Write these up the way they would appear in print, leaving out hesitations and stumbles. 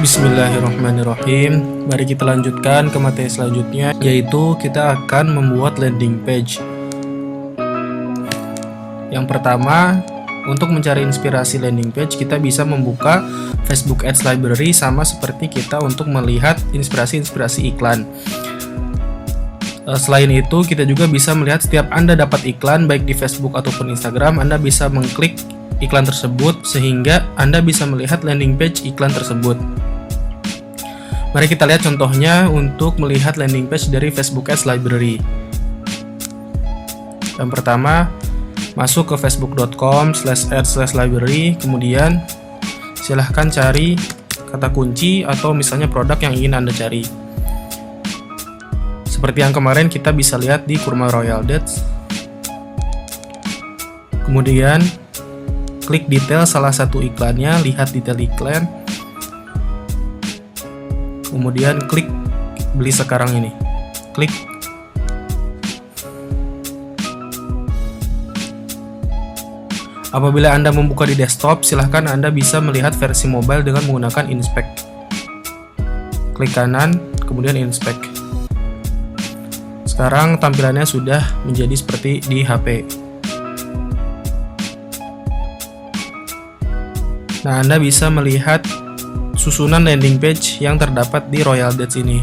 Bismillahirrahmanirrahim. Mari kita lanjutkan ke materi selanjutnya, yaitu kita akan membuat landing page. Yang pertama, untuk mencari inspirasi landing page, kita bisa membuka Facebook Ads Library sama seperti kita untuk melihat inspirasi-inspirasi iklan. Selain itu, kita juga bisa melihat setiap Anda dapat iklan baik di Facebook ataupun Instagram, Anda bisa mengklik iklan tersebut sehingga Anda bisa melihat landing page iklan tersebut. Mari kita lihat contohnya untuk melihat landing page dari Facebook Ads Library. Yang pertama, masuk ke facebook.com/ads/library, kemudian silahkan cari kata kunci atau misalnya produk yang ingin Anda cari. Seperti yang kemarin kita bisa lihat di Kurma Royal Dates. Kemudian klik detail salah satu iklannya, lihat detail iklan. Kemudian klik beli sekarang ini. Klik. Apabila Anda membuka di desktop, silahkan Anda bisa melihat versi mobile dengan menggunakan inspect. Klik kanan, kemudian inspect. Sekarang tampilannya sudah menjadi seperti di HP. Nah, Anda bisa melihat susunan landing page yang terdapat di Royal Dates ini.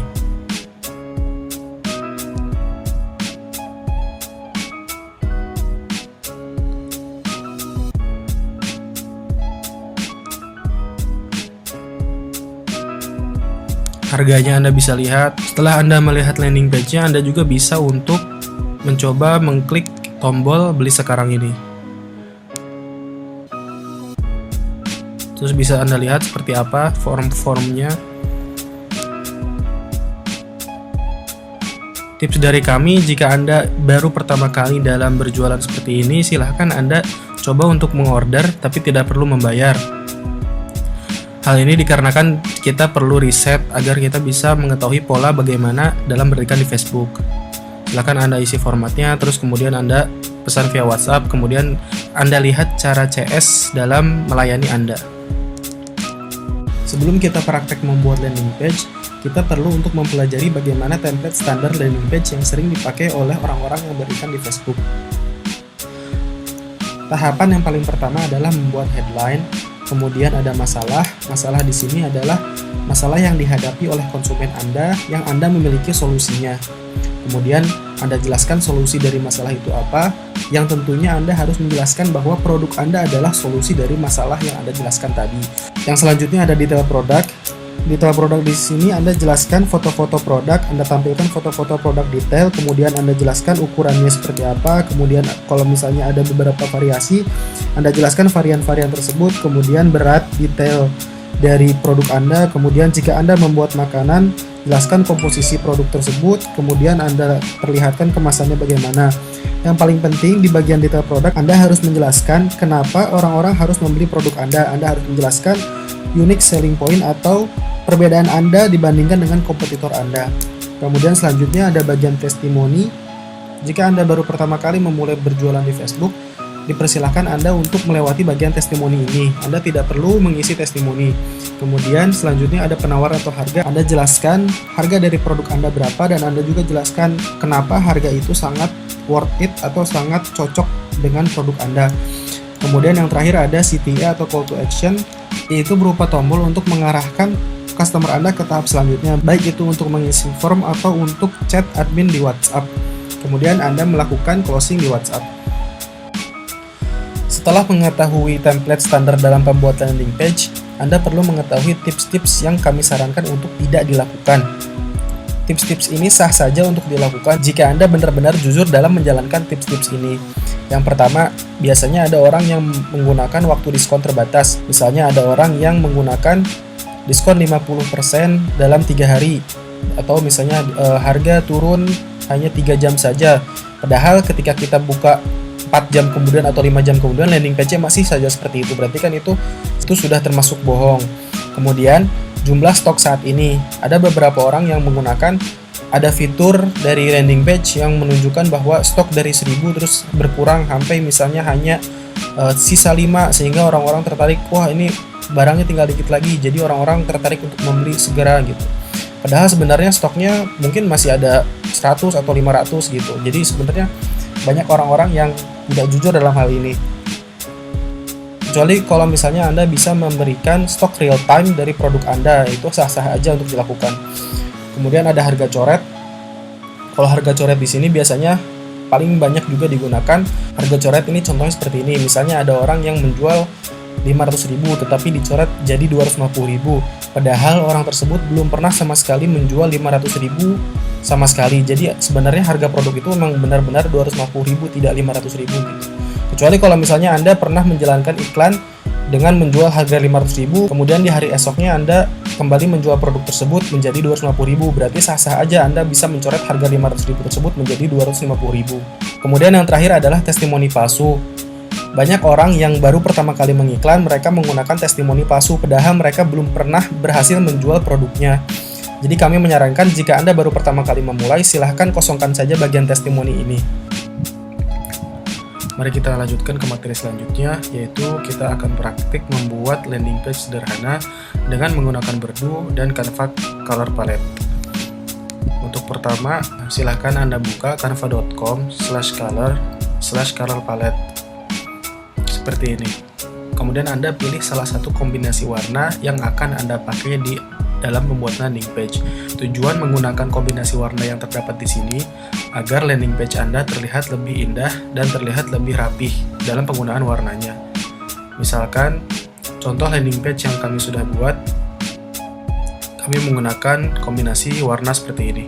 Harganya Anda bisa lihat. Setelah Anda melihat landing page-nya, Anda juga bisa untuk mencoba mengklik tombol beli sekarang ini. Terus bisa Anda lihat seperti apa form-formnya. Tips dari kami, jika Anda baru pertama kali dalam berjualan seperti ini, silahkan Anda coba untuk mengorder tapi tidak perlu membayar. Hal ini dikarenakan kita perlu riset agar kita bisa mengetahui pola bagaimana dalam berikan di Facebook. Silahkan Anda isi formatnya, terus kemudian Anda pesan via WhatsApp, kemudian Anda lihat cara CS dalam melayani Anda. Sebelum kita praktek membuat landing page, kita perlu untuk mempelajari bagaimana template standar landing page yang sering dipakai oleh orang-orang yang berikan di Facebook. Tahapan yang paling pertama adalah membuat headline, kemudian ada masalah. Masalah di sini adalah masalah yang dihadapi oleh konsumen Anda yang Anda memiliki solusinya. Kemudian Anda jelaskan solusi dari masalah itu apa, yang tentunya Anda harus menjelaskan bahwa produk Anda adalah solusi dari masalah yang Anda jelaskan tadi. Yang selanjutnya ada detail produk. Detail produk di sini Anda jelaskan foto-foto produk, Anda tampilkan foto-foto produk detail, kemudian Anda jelaskan ukurannya seperti apa, kemudian kalau misalnya ada beberapa variasi, Anda jelaskan varian-varian tersebut, kemudian berat detail dari produk Anda, kemudian jika Anda membuat makanan, jelaskan komposisi produk tersebut, kemudian Anda perlihatkan kemasannya bagaimana. Yang paling penting di bagian detail produk, Anda harus menjelaskan kenapa orang-orang harus membeli produk Anda. Anda harus menjelaskan unique selling point atau perbedaan Anda dibandingkan dengan kompetitor Anda. Kemudian selanjutnya ada bagian testimoni. Jika Anda baru pertama kali memulai berjualan di Facebook, dipersilahkan Anda untuk melewati bagian testimoni ini. Anda tidak perlu mengisi testimoni. Kemudian selanjutnya ada penawar atau harga. Anda jelaskan harga dari produk Anda berapa dan Anda juga jelaskan kenapa harga itu sangat worth it atau sangat cocok dengan produk Anda. Kemudian yang terakhir ada CTA atau call to action, yaitu berupa tombol untuk mengarahkan customer Anda ke tahap selanjutnya, baik itu untuk mengisi form atau untuk chat admin di WhatsApp. Kemudian Anda melakukan closing di WhatsApp. Setelah mengetahui template standar dalam pembuatan landing page, Anda perlu mengetahui tips-tips yang kami sarankan untuk tidak dilakukan. Tips-tips ini sah saja untuk dilakukan jika Anda benar-benar jujur dalam menjalankan tips-tips ini. Yang pertama, biasanya ada orang yang menggunakan waktu diskon terbatas. Misalnya ada orang yang menggunakan diskon 50% dalam 3 hari. Atau misalnya harga turun hanya 3 jam saja. Padahal ketika kita buka 4 jam kemudian atau 5 jam kemudian landing page-nya masih saja seperti itu. Berarti kan itu sudah termasuk bohong. Kemudian jumlah stok saat ini. Ada beberapa orang yang menggunakan ada fitur dari landing page yang menunjukkan bahwa stok dari 1000 terus berkurang sampai misalnya hanya sisa 5, sehingga orang-orang tertarik, wah ini barangnya tinggal dikit lagi, jadi orang-orang tertarik untuk membeli segera gitu. Padahal sebenarnya stoknya mungkin masih ada 100 atau 500 gitu. Jadi sebenarnya banyak orang-orang yang tidak jujur dalam hal ini. Kecuali kalau misalnya Anda bisa memberikan stok real time dari produk Anda, itu sah-sah aja untuk dilakukan. Kemudian ada harga coret. Kalau harga coret di sini biasanya paling banyak juga digunakan harga coret ini, contohnya seperti ini. Misalnya ada orang yang menjual 500.000 tetapi dicoret jadi 250.000, padahal orang tersebut belum pernah sama sekali menjual 500.000 sama sekali. Jadi sebenarnya harga produk itu memang benar-benar 250.000, tidak 500.000 gitu. Kecuali kalau misalnya Anda pernah menjalankan iklan dengan menjual harga 500.000, kemudian di hari esoknya Anda kembali menjual produk tersebut menjadi 250.000, berarti sah-sah aja Anda bisa mencoret harga 500.000 tersebut menjadi 250.000. Kemudian yang terakhir adalah testimoni palsu. Banyak orang yang baru pertama kali mengiklan, mereka menggunakan testimoni palsu, padahal mereka belum pernah berhasil menjual produknya. Jadi kami menyarankan jika Anda baru pertama kali memulai, silahkan kosongkan saja bagian testimoni ini. Mari kita lanjutkan ke materi selanjutnya, yaitu kita akan praktik membuat landing page sederhana dengan menggunakan Berdu dan Canva Color Palette. Untuk pertama, silahkan Anda buka canva.com/color/color palette seperti ini. Kemudian Anda pilih salah satu kombinasi warna yang akan Anda pakai di dalam membuat landing page. Tujuan menggunakan kombinasi warna yang terdapat di sini agar landing page Anda terlihat lebih indah dan terlihat lebih rapih dalam penggunaan warnanya. Misalkan contoh landing page yang kami sudah buat, kami menggunakan kombinasi warna seperti ini.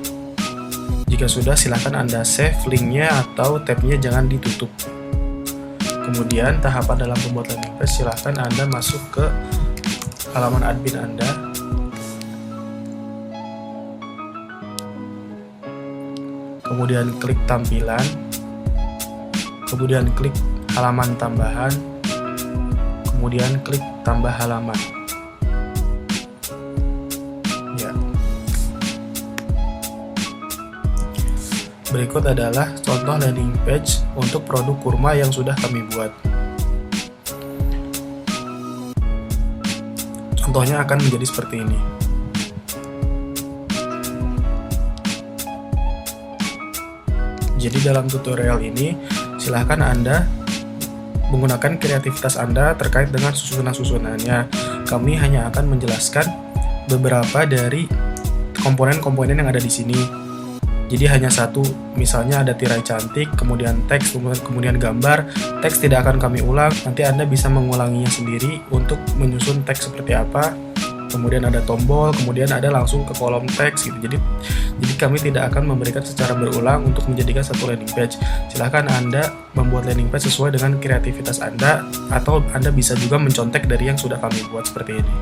Jika sudah, silahkan Anda save linknya atau tabnya jangan ditutup. Kemudian tahapan dalam membuat landing page, silahkan Anda masuk ke halaman admin Anda. Kemudian klik tampilan, kemudian klik halaman tambahan, kemudian klik tambah halaman. Ya. Berikut adalah contoh landing page untuk produk kurma yang sudah kami buat. Contohnya akan menjadi seperti ini. Jadi dalam tutorial ini, silahkan Anda menggunakan kreativitas Anda terkait dengan susunan-susunannya. Kami hanya akan menjelaskan beberapa dari komponen-komponen yang ada di sini. Jadi hanya satu, misalnya ada tirai cantik, kemudian teks, kemudian gambar. Teks tidak akan kami ulang, nanti Anda bisa mengulanginya sendiri untuk menyusun teks seperti apa. Kemudian ada tombol, kemudian ada langsung ke kolom teks gitu. Jadi kami tidak akan memberikan secara berulang untuk menjadikan satu landing page. Silahkan Anda membuat landing page sesuai dengan kreativitas Anda, atau Anda bisa juga mencontek dari yang sudah kami buat seperti ini.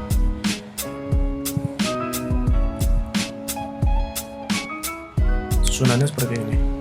Susunannya seperti ini.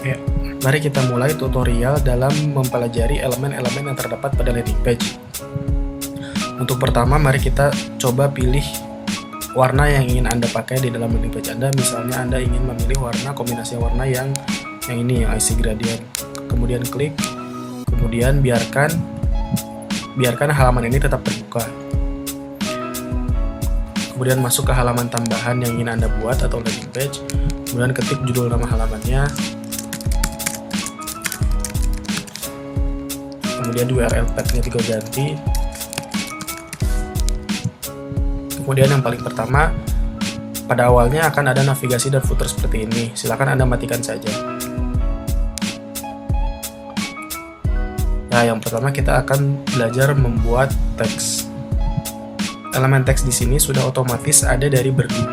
Ya, mari kita mulai tutorial dalam mempelajari elemen-elemen yang terdapat pada landing page. Untuk pertama, mari kita coba pilih warna yang ingin Anda pakai di dalam landing page Anda. Misalnya Anda ingin memilih warna, kombinasi warna yang ini, yang IC gradient. Kemudian klik, kemudian biarkan halaman ini tetap terbuka. Kemudian masuk ke halaman tambahan yang ingin Anda buat atau landing page. Kemudian ketik judul nama halamannya. Kemudian URL tagnya juga ganti. Kemudian yang paling pertama, pada awalnya akan ada navigasi dan footer seperti ini. Silakan Anda matikan saja. Nah, yang pertama kita akan belajar membuat teks. Elemen teks di sini sudah otomatis ada dari Berdu.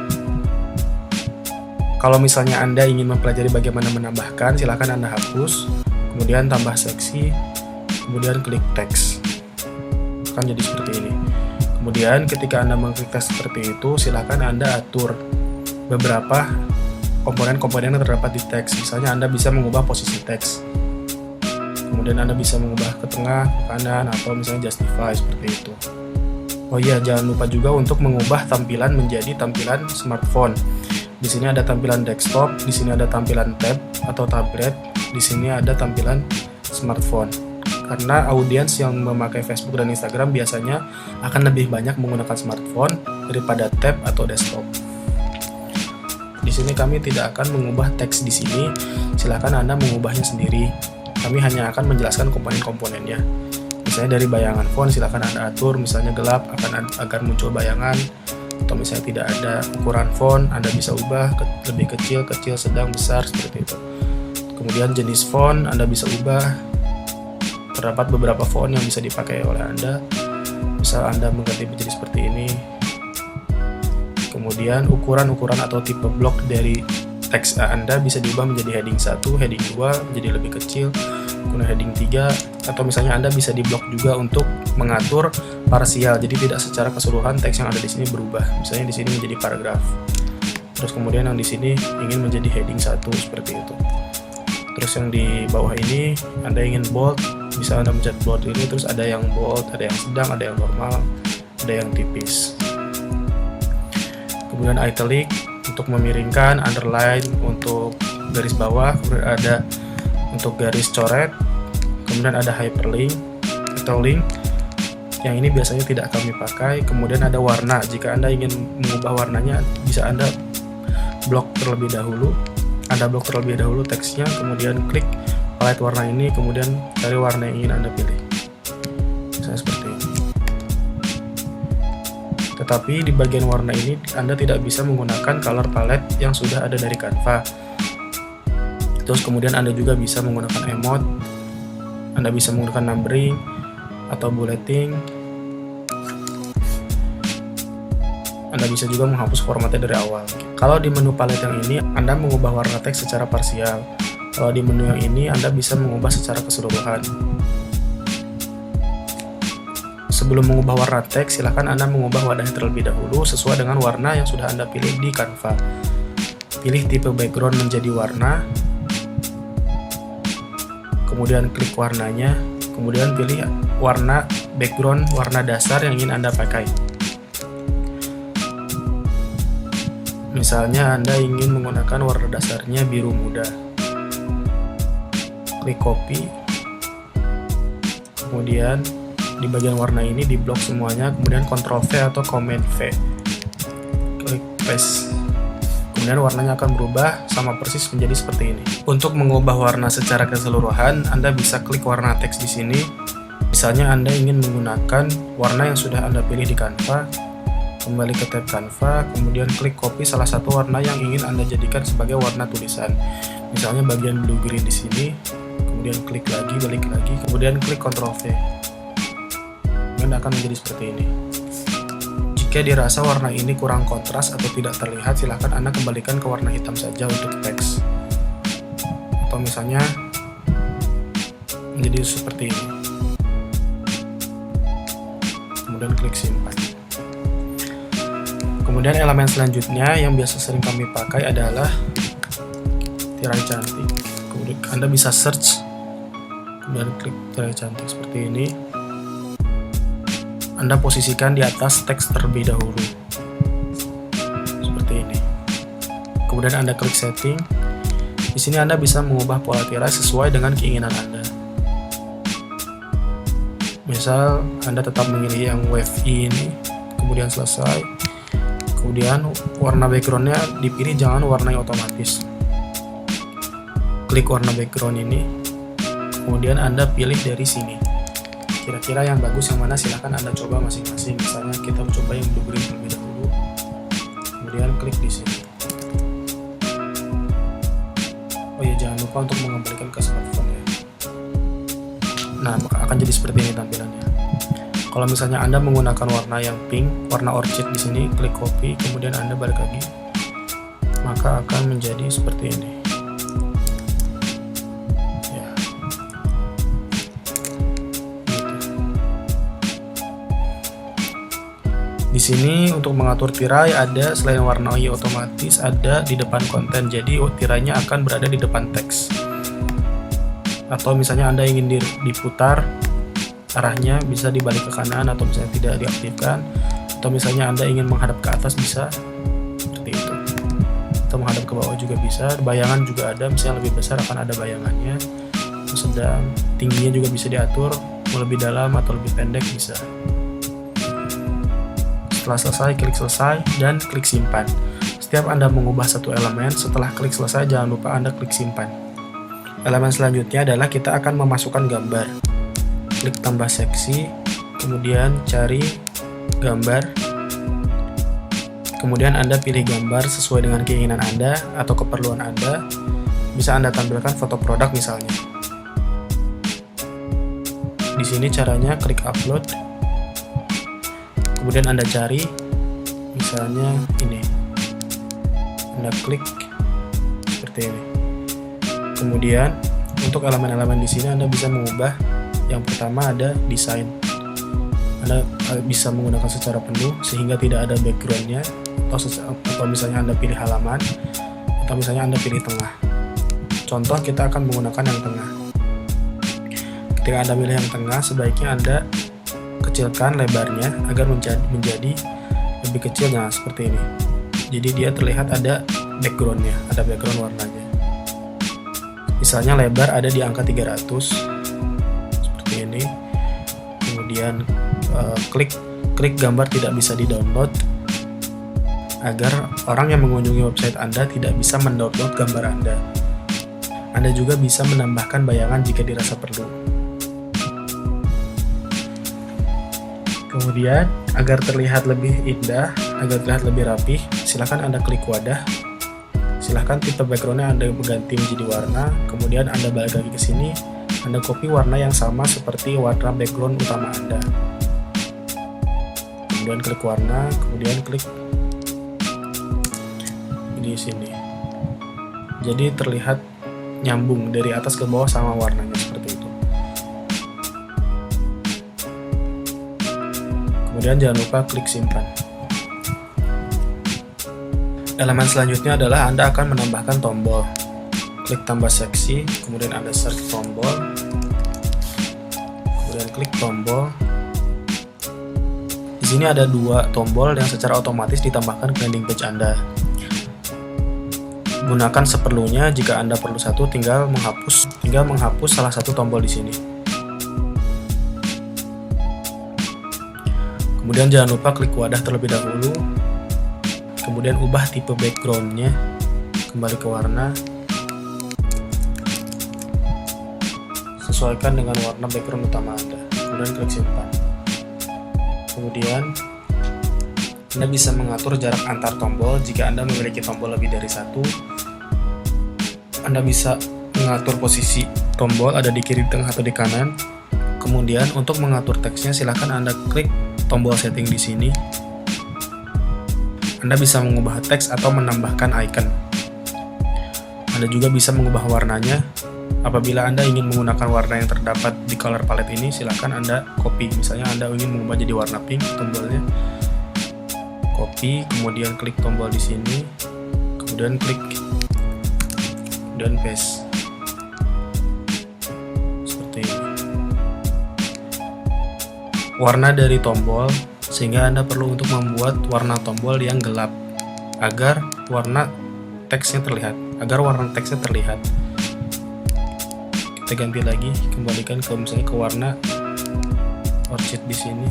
Kalau misalnya Anda ingin mempelajari bagaimana menambahkan, silakan Anda hapus, kemudian tambah seksi, kemudian klik teks. akan jadi seperti ini. Kemudian ketika Anda mengklik teks seperti itu, silakan Anda atur beberapa komponen-komponen yang terdapat di teks. Misalnya Anda bisa mengubah posisi teks, kemudian Anda bisa mengubah ke tengah, ke kanan, atau misalnya justify seperti itu. Oh iya, jangan lupa juga untuk mengubah tampilan menjadi tampilan smartphone. Di sini ada tampilan desktop, di sini ada tampilan tab atau tablet, di sini ada tampilan smartphone. Karena audiens yang memakai Facebook dan Instagram biasanya akan lebih banyak menggunakan smartphone daripada tab atau desktop. Di sini kami tidak akan mengubah teks di sini, silakan Anda mengubahnya sendiri. Kami hanya akan menjelaskan komponen-komponennya. Misalnya dari bayangan font, silakan Anda atur, misalnya gelap agar muncul bayangan, atau misalnya tidak ada ukuran font, Anda bisa ubah lebih kecil, sedang, besar, seperti itu. Kemudian jenis font Anda bisa ubah. Terdapat beberapa font yang bisa dipakai oleh Anda. Misal Anda mengganti menjadi seperti ini. Kemudian ukuran atau tipe blok dari teks Anda bisa diubah menjadi heading 1, heading 2 menjadi lebih kecil, kemudian heading 3, atau misalnya Anda bisa diblok juga untuk mengatur parsial. Jadi tidak secara keseluruhan teks yang ada di sini berubah. Misalnya di sini menjadi paragraf. Terus kemudian yang di sini ingin menjadi heading 1 seperti itu. Terus yang di bawah ini Anda ingin bold, bisa Anda mencet bold ini, terus ada yang bold, ada yang sedang, ada yang normal, ada yang tipis. Kemudian italic untuk memiringkan, underline untuk garis bawah, kemudian ada untuk garis coret, kemudian ada hyperlink atau link, yang ini biasanya tidak kami pakai. Kemudian ada warna, jika Anda ingin mengubah warnanya bisa Anda blok terlebih dahulu. Anda blok terlebih dahulu teksnya, kemudian klik palette warna ini, kemudian cari warna yang ingin Anda pilih. Misalnya seperti ini. Tetapi di bagian warna ini Anda tidak bisa menggunakan color palette yang sudah ada dari Canva. Terus kemudian Anda juga bisa menggunakan emote, Anda bisa menggunakan numbering atau bulleting. Anda bisa juga menghapus formatnya dari awal. Kalau di menu palette yang ini, Anda mengubah warna teks secara parsial. Kalau di menu yang ini, Anda bisa mengubah secara keseluruhan. Sebelum mengubah warna teks, silakan Anda mengubah wadahnya terlebih dahulu sesuai dengan warna yang sudah Anda pilih di Canva. Pilih tipe background menjadi warna, kemudian klik warnanya, kemudian pilih warna background, warna dasar yang ingin Anda pakai. Misalnya Anda ingin menggunakan warna dasarnya biru muda. Klik copy. Kemudian di bagian warna ini diblok semuanya, kemudian Ctrl V atau Command V. Klik paste. Kemudian warnanya akan berubah sama persis menjadi seperti ini. Untuk mengubah warna secara keseluruhan, Anda bisa klik warna teks di sini. Misalnya Anda ingin menggunakan warna yang sudah Anda pilih di Canva, kembali ke tab Canva, kemudian klik copy salah satu warna yang ingin Anda jadikan sebagai warna tulisan. Misalnya bagian blue green di sini, kemudian klik lagi, balik lagi, kemudian klik Ctrl V. Kemudian akan menjadi seperti ini. Jika dirasa warna ini kurang kontras atau tidak terlihat, silahkan Anda kembalikan ke warna hitam saja untuk teks. Atau misalnya menjadi seperti ini. Kemudian klik simpan. Kemudian elemen selanjutnya yang biasa sering kami pakai adalah tirai cantik. Kemudian Anda bisa search, kemudian klik tirai cantik seperti ini. Anda posisikan di atas teks terlebih dahulu, seperti ini. Kemudian Anda klik setting. Di sini Anda bisa mengubah pola tirai sesuai dengan keinginan Anda. Misal Anda tetap memilih yang wave ini, kemudian selesai. Kemudian warna backgroundnya dipilih, jangan warna yang otomatis. Klik warna background ini, kemudian Anda pilih dari sini. Kira-kira yang bagus yang mana, silahkan Anda coba masing-masing. Misalnya kita coba yang blue green terlebih dahulu. Kemudian klik di sini. Oh ya, jangan lupa untuk mengembalikan ke smartphone ya. Nah, maka akan jadi seperti ini tampilannya. Kalau misalnya Anda menggunakan warna yang pink, warna orchid di sini, klik copy, kemudian Anda balik lagi, maka akan menjadi seperti ini. Ya. Gitu. sini untuk mengatur tirai ada selain warna otomatis ada di depan konten, jadi tirainya akan berada di depan teks. Atau misalnya Anda ingin diputar arahnya bisa dibalik ke kanan atau misalnya tidak diaktifkan, atau misalnya Anda ingin menghadap ke atas bisa seperti itu, atau menghadap ke bawah juga bisa. Bayangan juga ada, misalnya lebih besar akan ada bayangannya, sedang tingginya juga bisa diatur, mau lebih dalam atau lebih pendek bisa. Setelah selesai, klik selesai dan klik simpan. Setiap Anda mengubah satu elemen, setelah klik selesai jangan lupa Anda klik simpan. Elemen selanjutnya adalah kita akan memasukkan gambar. Klik tambah seksi, kemudian cari gambar. Kemudian Anda pilih gambar sesuai dengan keinginan Anda atau keperluan Anda. Bisa Anda tampilkan foto produk misalnya. Di sini caranya klik upload. Kemudian Anda cari misalnya ini. Anda klik seperti ini. Kemudian untuk elemen-elemen di sini Anda bisa mengubah. Yang pertama ada desain. Anda bisa menggunakan secara penuh sehingga tidak ada backgroundnya, atau misalnya Anda pilih halaman, atau misalnya Anda pilih tengah. Contoh kita akan menggunakan yang tengah. Ketika Anda pilih yang tengah, sebaiknya Anda kecilkan lebarnya agar menjadi lebih kecil. Nah, seperti ini. Jadi dia terlihat ada backgroundnya, ada background warnanya. Misalnya lebar ada di angka 300 seperti ini. Kemudian klik gambar tidak bisa di-download agar orang yang mengunjungi website Anda tidak bisa mendownload gambar Anda. Anda juga bisa menambahkan bayangan jika dirasa perlu. Kemudian, agar terlihat lebih indah, agar terlihat lebih rapih, silahkan Anda klik wadah. Silahkan tipe backgroundnya Anda berganti menjadi warna. Kemudian Anda balik lagi ke sini, Anda copy warna yang sama seperti warna background utama Anda. Kemudian klik warna, kemudian klik di sini. Jadi terlihat nyambung dari atas ke bawah sama warnanya seperti itu. Kemudian jangan lupa klik simpan. Elemen selanjutnya adalah Anda akan menambahkan tombol. Klik tambah seksi, kemudian Anda search tombol, kemudian klik tombol. Di sini ada dua tombol yang secara otomatis ditambahkan ke landing page Anda. Gunakan seperlunya. Jika Anda perlu satu, tinggal menghapus salah satu tombol di sini. Kemudian jangan lupa klik wadah terlebih dahulu. Kemudian ubah tipe backgroundnya, kembali ke warna, sesuaikan dengan warna background utama Anda. Kemudian klik simpan. Kemudian Anda bisa mengatur jarak antar tombol. Jika Anda memiliki tombol lebih dari satu, Anda bisa mengatur posisi tombol ada di kiri, tengah, atau di kanan. Kemudian untuk mengatur teksnya, silakan Anda klik tombol setting di sini. Anda bisa mengubah teks atau menambahkan icon. Anda juga bisa mengubah warnanya. Apabila Anda ingin menggunakan warna yang terdapat di color palette ini, silakan Anda copy. Misalnya Anda ingin mengubah jadi warna pink tombolnya. Copy, kemudian klik tombol di sini, kemudian klik dan paste. Seperti ini. Warna dari tombol, sehingga Anda perlu untuk membuat warna tombol yang gelap agar warna teksnya terlihat, Kita ganti lagi, kembalikan ke misalnya ke warna orchid di sini.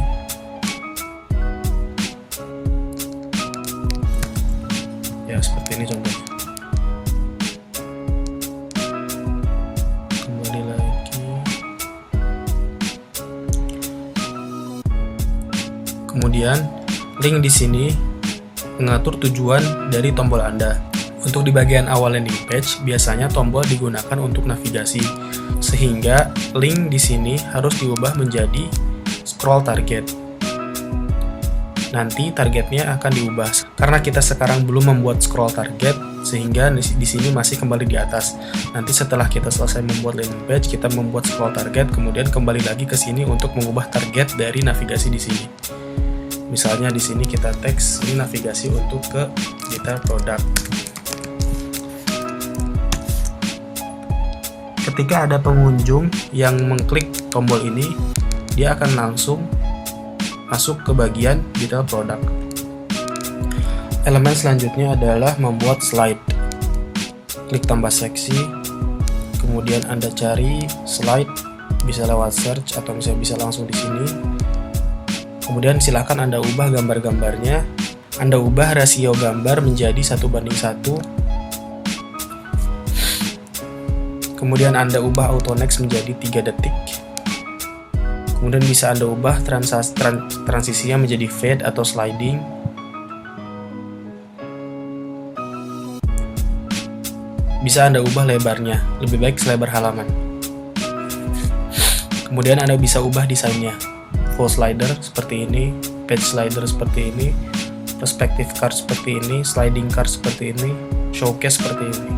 Ya, seperti ini contohnya. Kembali lagi. Kemudian link di sini mengatur tujuan dari tombol Anda. Untuk di bagian awal landing page, biasanya tombol digunakan untuk navigasi, sehingga link di sini harus diubah menjadi scroll target. Nanti targetnya akan diubah. Karena kita sekarang belum membuat scroll target, sehingga di sini masih kembali di atas. Nanti setelah kita selesai membuat landing page, kita membuat scroll target, kemudian kembali lagi ke sini untuk mengubah target dari navigasi di sini. Misalnya di sini kita teks ini navigasi untuk ke detail produk. Ketika ada pengunjung yang mengklik tombol ini, dia akan langsung masuk ke bagian detail produk. Elemen selanjutnya adalah membuat slide. Klik tambah seksi, kemudian Anda cari slide, bisa lewat search atau bisa langsung di sini. Kemudian silakan Anda ubah gambar-gambarnya. Anda ubah rasio gambar menjadi 1:1. Kemudian Anda ubah auto next menjadi 3 detik. Kemudian bisa Anda ubah transisinya menjadi fade atau sliding. Bisa Anda ubah lebarnya, lebih baik selebar halaman. Kemudian Anda bisa ubah desainnya. Full slider seperti ini, page slider seperti ini, perspective card seperti ini, sliding card seperti ini, showcase seperti ini.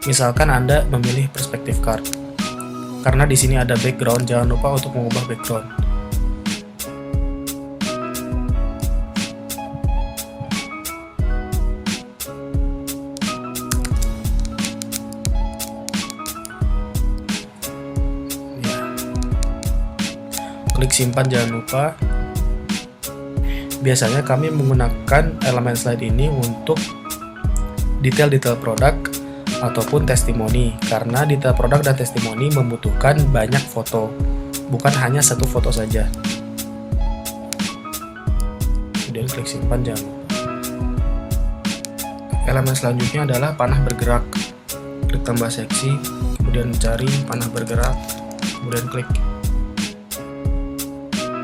Misalkan Anda memilih perspective card. Karena di sini ada background, jangan lupa untuk mengubah background. Klik simpan, jangan lupa. Biasanya kami menggunakan elemen slide ini untuk detail-detail produk ataupun testimoni, karena detail produk dan testimoni membutuhkan banyak foto, bukan hanya satu foto saja. Kemudian klik simpan, jangan lupa. Elemen selanjutnya adalah panah bergerak. Klik tambah seksi, kemudian cari panah bergerak, kemudian klik.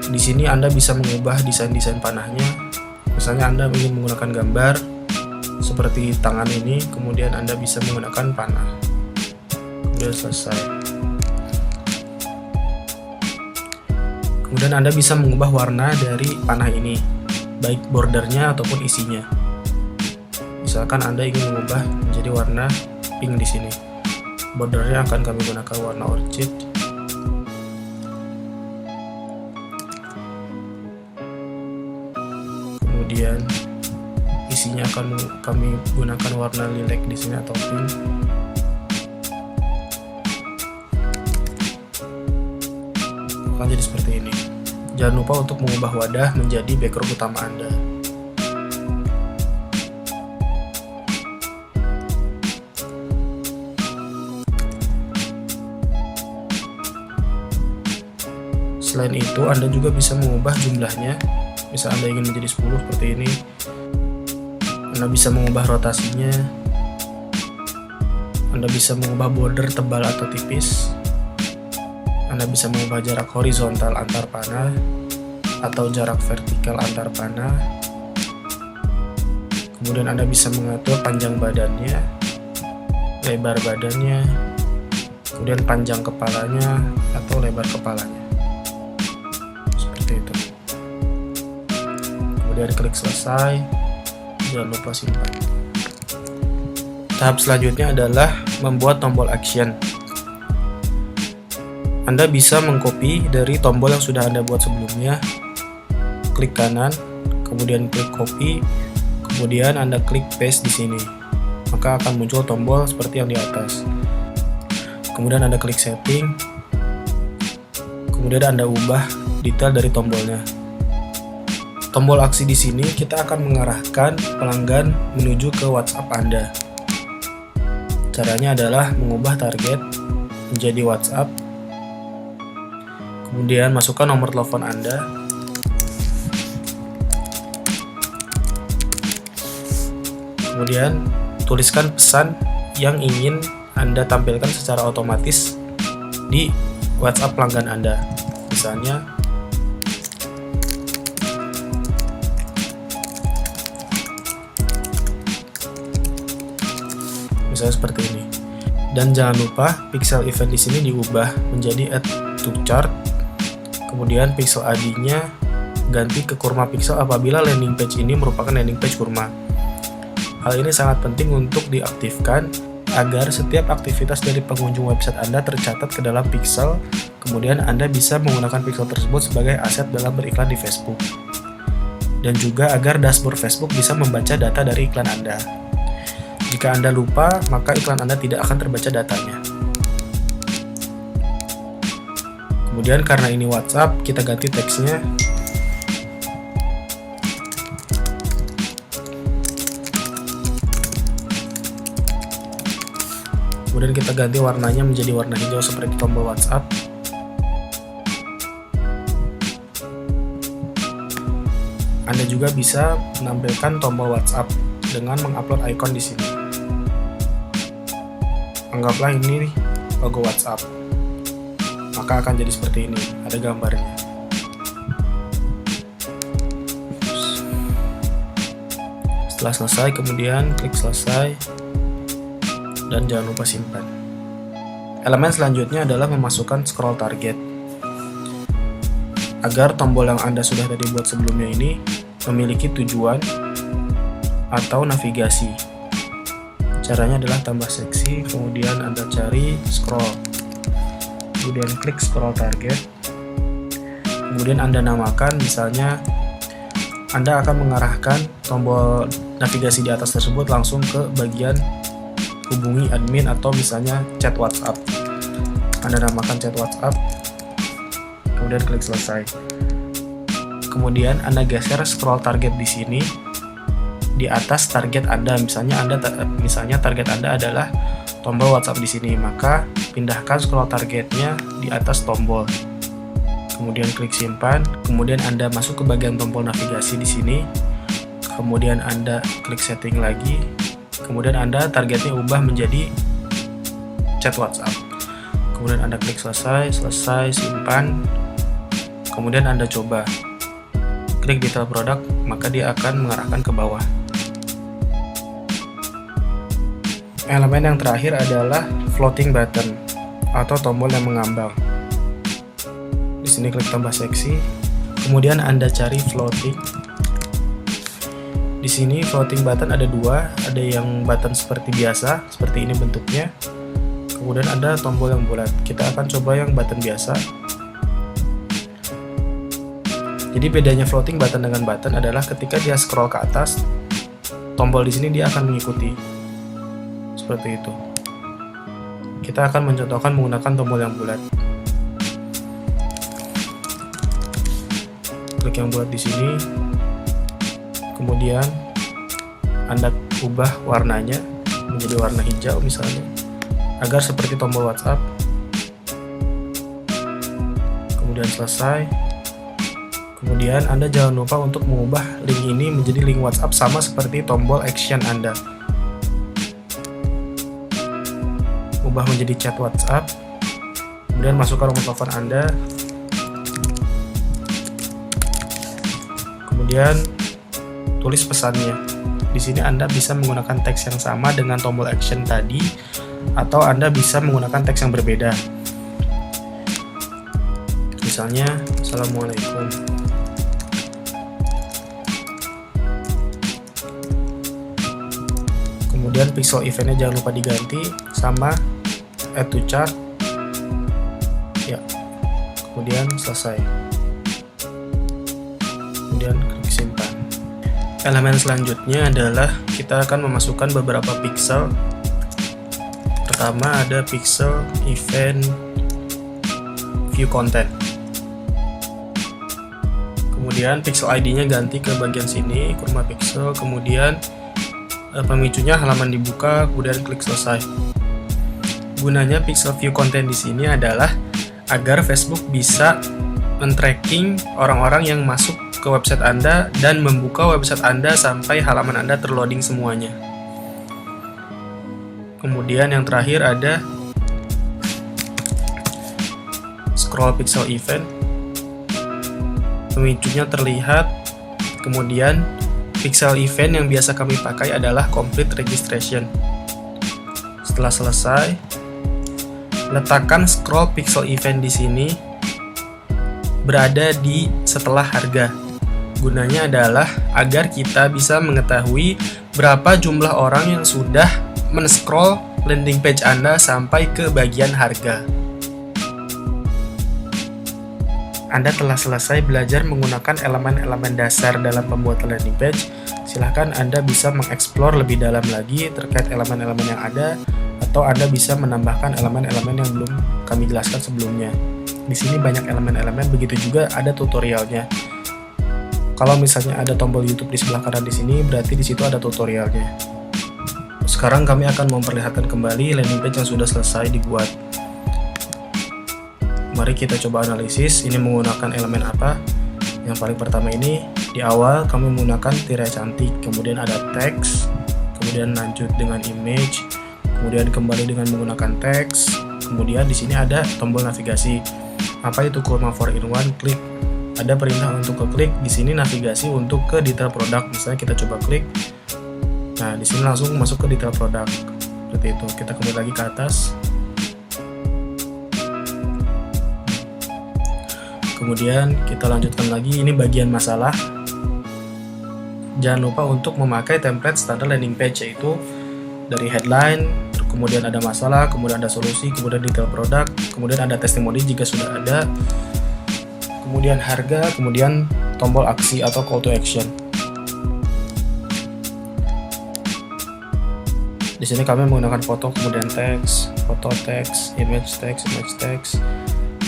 Di sini Anda bisa mengubah desain-desain panahnya. Misalnya Anda ingin menggunakan gambar seperti tangan ini, kemudian Anda bisa menggunakan panah. Kemudian selesai. Kemudian Anda bisa mengubah warna dari panah ini, baik bordernya ataupun isinya. Misalkan Anda ingin mengubah menjadi warna pink di sini. Bordernya akan kami gunakan warna orchid. Kemudian isinya akan kami gunakan warna lilac di sini atau pink. Akan jadi seperti ini. Jangan lupa untuk mengubah wadah menjadi background utama Anda. Selain itu, Anda juga bisa mengubah jumlahnya. Misal Anda ingin menjadi 10 seperti ini, Anda bisa mengubah rotasinya, Anda bisa mengubah border tebal atau tipis, Anda bisa mengubah jarak horizontal antar panah atau jarak vertikal antar panah. Kemudian Anda bisa mengatur panjang badannya, lebar badannya, kemudian panjang kepalanya atau lebar kepalanya. Seperti itu. Kemudian klik selesai, jangan lupa simpan. Tahap selanjutnya adalah membuat tombol action. Anda bisa mengcopy dari tombol yang sudah Anda buat sebelumnya. Klik kanan, kemudian klik copy, kemudian Anda klik paste di sini. Maka akan muncul tombol seperti yang di atas. Kemudian Anda klik setting, kemudian Anda ubah detail dari tombolnya. Tombol aksi di sini kita akan mengarahkan pelanggan menuju ke WhatsApp Anda. Caranya adalah mengubah target menjadi WhatsApp. Kemudian masukkan nomor telepon Anda. Kemudian tuliskan pesan yang ingin Anda tampilkan secara otomatis di WhatsApp pelanggan Anda. Misalnya seperti ini. Dan jangan lupa pixel event di sini diubah menjadi add to chart. Kemudian pixel ID-nya ganti ke kurma pixel apabila landing page ini merupakan landing page kurma. Hal ini sangat penting untuk diaktifkan agar setiap aktivitas dari pengunjung website Anda tercatat ke dalam pixel, kemudian Anda bisa menggunakan pixel tersebut sebagai aset dalam beriklan di Facebook. Dan juga agar dashboard Facebook bisa membaca data dari iklan Anda. Jika Anda lupa, maka iklan Anda tidak akan terbaca datanya. Kemudian karena ini WhatsApp, kita ganti teksnya. Kemudian kita ganti warnanya menjadi warna hijau seperti tombol WhatsApp. Anda juga bisa menampilkan tombol WhatsApp dengan mengupload icon di sini. Anggaplah ini logo WhatsApp. Maka akan jadi seperti ini, ada gambarnya. Setelah selesai, kemudian klik selesai. Dan jangan lupa simpan. Elemen selanjutnya adalah memasukkan scroll target. Agar tombol yang Anda sudah tadi buat sebelumnya ini memiliki tujuan atau navigasi. Caranya adalah tambah seksi, kemudian Anda cari scroll. Kemudian klik scroll target. Kemudian Anda namakan, misalnya Anda akan mengarahkan tombol navigasi di atas tersebut langsung ke bagian hubungi admin atau misalnya chat WhatsApp. Anda namakan chat WhatsApp, kemudian klik selesai. Kemudian Anda geser scroll target di sini di atas target Anda. Misalnya target Anda adalah tombol WhatsApp di sini, maka pindahkan scroll targetnya di atas tombol. Kemudian klik simpan. Kemudian Anda masuk ke bagian tombol navigasi di sini. Kemudian Anda klik setting lagi. Kemudian Anda targetnya ubah menjadi chat WhatsApp. Kemudian Anda klik selesai, simpan. Kemudian Anda coba. Klik detail produk, maka dia akan mengarahkan ke bawah. Elemen yang terakhir adalah floating button atau tombol yang mengambang. Di sini klik tambah seksi. Kemudian Anda cari floating. Di sini floating button ada dua, ada yang button seperti biasa, seperti ini bentuknya. Kemudian ada tombol yang bulat. Kita akan coba yang button biasa. Jadi bedanya floating button dengan button adalah ketika dia scroll ke atas, tombol di sini dia akan mengikuti. Seperti itu. Kita akan mencontohkan menggunakan tombol yang bulat. Klik yang bulat di sini. Kemudian Anda ubah warnanya menjadi warna hijau misalnya, agar seperti tombol WhatsApp. Kemudian selesai. Kemudian Anda jangan lupa untuk mengubah link ini menjadi link WhatsApp sama seperti tombol action Anda. Ubah menjadi chat WhatsApp. Kemudian masukkan nomor telepon Anda. Kemudian tulis pesannya. Di sini Anda bisa menggunakan teks yang sama dengan tombol action tadi, atau Anda bisa menggunakan teks yang berbeda. Misalnya, Assalamualaikum. Kemudian pixel eventnya jangan lupa diganti sama add to chart. Ya. Kemudian selesai. Kemudian klik simpan. Elemen selanjutnya adalah kita akan memasukkan beberapa pixel. Pertama ada pixel event view content. Kemudian pixel ID-nya ganti ke bagian sini, ke rumah pixel. Kemudian pemicunya halaman dibuka, kemudian klik selesai. Gunanya pixel view content di sini adalah agar Facebook bisa men-tracking orang-orang yang masuk ke website Anda dan membuka website Anda sampai halaman Anda terloading semuanya. Kemudian yang terakhir ada scroll pixel event. Pemicunya terlihat. Kemudian pixel event yang biasa kami pakai adalah complete registration. Setelah selesai, letakkan scroll pixel event di sini berada di setelah harga. Gunanya adalah agar kita bisa mengetahui berapa jumlah orang yang sudah men-scroll landing page Anda sampai ke bagian harga. Anda telah selesai belajar menggunakan elemen-elemen dasar dalam pembuatan landing page. Silahkan Anda bisa mengeksplor lebih dalam lagi terkait elemen-elemen yang ada, atau Anda bisa menambahkan elemen-elemen yang belum kami jelaskan sebelumnya. Di sini banyak elemen-elemen, begitu juga ada tutorialnya. Kalau misalnya ada tombol YouTube di sebelah kanan di sini, berarti di situ ada tutorialnya. Sekarang kami akan memperlihatkan kembali landing page yang sudah selesai dibuat. Mari kita coba analisis ini menggunakan elemen apa. Yang paling pertama ini, di awal kami menggunakan tirai cantik, kemudian ada teks, kemudian lanjut dengan image, kemudian kembali dengan menggunakan teks, kemudian di sini ada tombol navigasi. Apa itu Kurma 4-in-1? Klik. Ada perintah untuk ke klik. Di sini navigasi untuk ke detail produk. Misalnya kita coba klik. Nah, di sini langsung masuk ke detail produk. Seperti itu. Kita kembali lagi ke atas. Kemudian kita lanjutkan lagi, ini bagian masalah. Jangan lupa untuk memakai template standar landing page, yaitu dari headline, kemudian ada masalah, kemudian ada solusi, kemudian detail produk, kemudian ada testimoni jika sudah ada, kemudian harga, kemudian tombol aksi atau call to action. Di sini kami menggunakan foto, kemudian teks, foto, teks, image, teks, image, teks.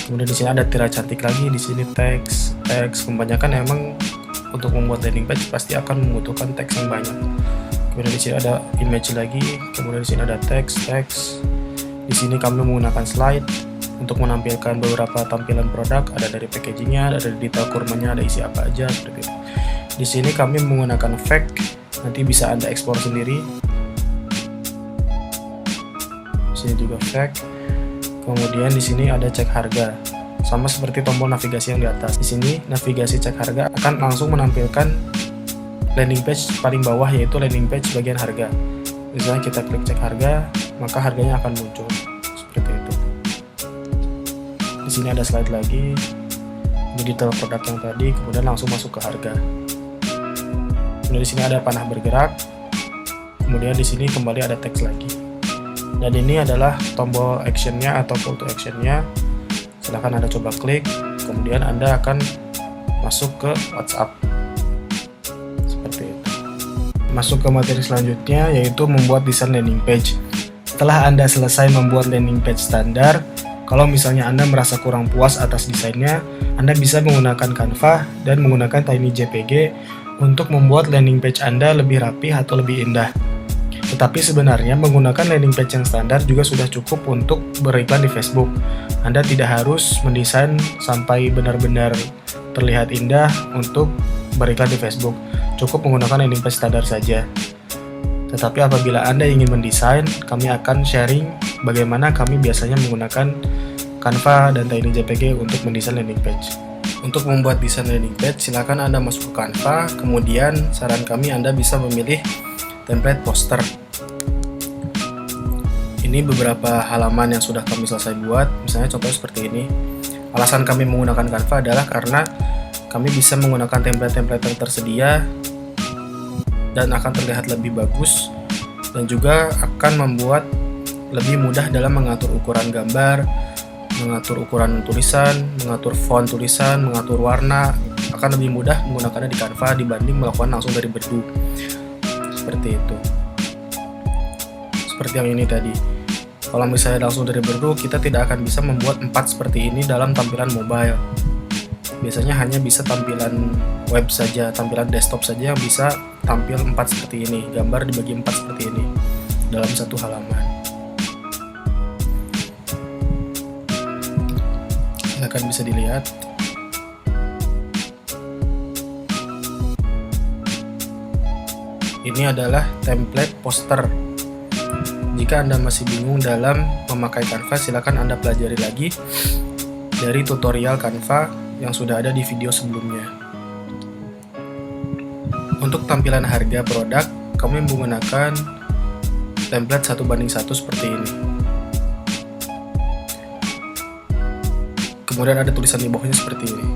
Kemudian di sini ada tirai cantik lagi, di sini teks. Kebanyakan emang untuk membuat landing page pasti akan membutuhkan teks yang banyak. Kemudian di sini ada image lagi, kemudian di sini ada teks. Di sini kami menggunakan slide untuk menampilkan beberapa tampilan produk, ada dari packagingnya, ada dari detail kurmanya, ada isi apa aja seperti itu. Di sini kami menggunakan fact, nanti bisa Anda ekspor sendiri. Di sini juga fact. Kemudian di sini ada cek harga, sama seperti tombol navigasi yang di atas. Di sini navigasi cek harga akan langsung menampilkan landing page paling bawah, yaitu landing page bagian harga. Misalnya kita klik cek harga, maka harganya akan muncul seperti itu. Di sini ada slide lagi, ini detail produk yang tadi, kemudian langsung masuk ke harga. Kemudian di sini ada panah bergerak, kemudian di sini kembali ada teks lagi. Dan ini adalah tombol actionnya atau call to actionnya. Silahkan Anda coba klik, kemudian Anda akan masuk ke WhatsApp seperti itu. Masuk ke materi selanjutnya, yaitu membuat desain landing page. Setelah Anda selesai membuat landing page standar, kalau misalnya Anda merasa kurang puas atas desainnya, Anda bisa menggunakan Canva dan menggunakan TinyJPG untuk membuat landing page Anda lebih rapi atau lebih indah. Tetapi sebenarnya menggunakan landing page yang standar juga sudah cukup untuk beriklan di Facebook. Anda tidak harus mendesain sampai benar-benar terlihat indah untuk beriklan di Facebook. Cukup menggunakan landing page standar saja. Tetapi apabila Anda ingin mendesain, kami akan sharing bagaimana kami biasanya menggunakan Canva dan TinyJPG untuk mendesain landing page. Untuk membuat desain landing page, silakan Anda masuk ke Canva, kemudian saran kami Anda bisa memilih template poster. Ini beberapa halaman yang sudah kami selesai buat, misalnya contoh seperti ini. Alasan kami menggunakan Canva adalah karena kami bisa menggunakan template-template yang tersedia dan akan terlihat lebih bagus, dan juga akan membuat lebih mudah dalam mengatur ukuran gambar, mengatur ukuran tulisan, mengatur font tulisan, mengatur warna. Akan lebih mudah menggunakannya di Canva dibanding melakukan langsung dari berdu. Seperti itu. Seperti yang ini tadi. Kalau misalnya langsung dari berdu, kita tidak akan bisa membuat 4 seperti ini dalam tampilan mobile. Biasanya hanya bisa tampilan web saja, tampilan desktop saja yang bisa tampil 4 seperti ini. Gambar dibagi 4 seperti ini dalam satu halaman. Silakan bisa dilihat. Ini adalah template poster. Jika Anda masih bingung dalam memakai Canva, silakan Anda pelajari lagi dari tutorial Canva yang sudah ada di video sebelumnya. Untuk tampilan harga produk, kami menggunakan template 1:1 seperti ini. Kemudian ada tulisan di bawahnya seperti ini.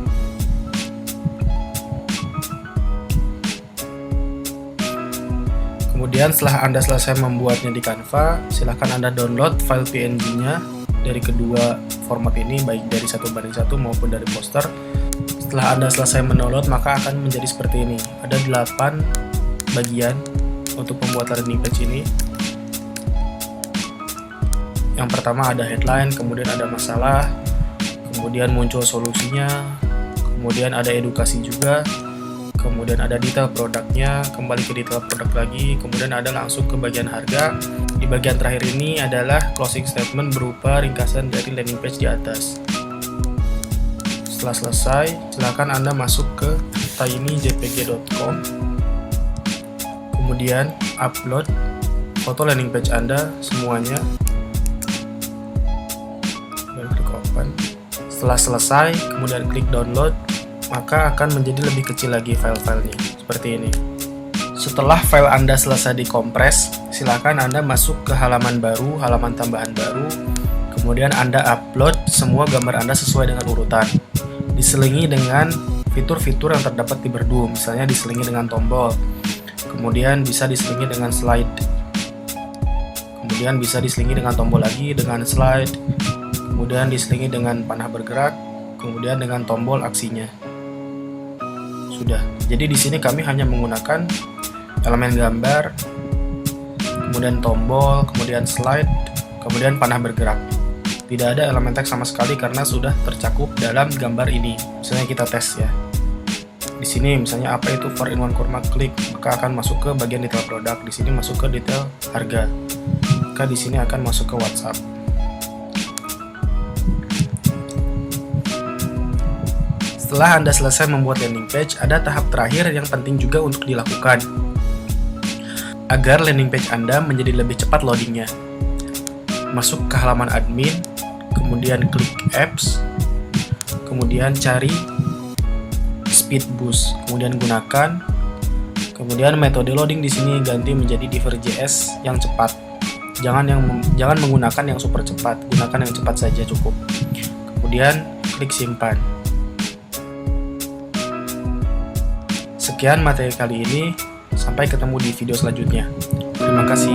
Kemudian setelah Anda selesai membuatnya di Canva, silahkan Anda download file PNG-nya dari kedua format ini, baik dari 1:1 maupun dari poster. Setelah Anda selesai mendownload, maka akan menjadi seperti ini. Ada 8 bagian untuk pembuatan landing page ini. Yang pertama ada headline, kemudian ada masalah, kemudian muncul solusinya, kemudian ada edukasi juga, kemudian ada detail produknya, kembali ke detail produk lagi, kemudian ada langsung ke bagian harga. Di bagian terakhir ini adalah closing statement berupa ringkasan dari landing page di atas. Setelah selesai, silakan Anda masuk ke tinyjpg.com, kemudian upload foto landing page Anda semuanya, dan klik open. Setelah selesai, kemudian klik download, maka akan menjadi lebih kecil lagi file-filenya, seperti ini. Setelah file Anda selesai dikompres, silakan Anda masuk ke halaman baru, halaman tambahan baru, kemudian Anda upload semua gambar Anda sesuai dengan urutan. Diselingi dengan fitur-fitur yang terdapat di Berdoom, misalnya diselingi dengan tombol, kemudian bisa diselingi dengan slide, kemudian bisa diselingi dengan tombol lagi, dengan slide, kemudian diselingi dengan panah bergerak, kemudian dengan tombol aksinya. Sudah. Jadi di sini kami hanya menggunakan elemen gambar, kemudian tombol, kemudian slide, kemudian panah bergerak. Tidak ada elemen teks sama sekali karena sudah tercakup dalam gambar ini. Misalnya kita tes ya. Di sini misalnya apa itu 4-in-1 kurma, klik, maka akan masuk ke bagian detail produk. Di sini masuk ke detail harga. Maka di sini akan masuk ke WhatsApp. Setelah Anda selesai membuat landing page, ada tahap terakhir yang penting juga untuk dilakukan agar landing page Anda menjadi lebih cepat loadingnya. Masuk ke halaman admin, kemudian klik apps, kemudian cari speed boost, kemudian gunakan, kemudian metode loading di sini ganti menjadi Diverjs yang cepat. Jangan menggunakan yang super cepat, gunakan yang cepat saja cukup. Kemudian klik simpan. Sekian materi kali ini, sampai ketemu di video selanjutnya. Terima kasih.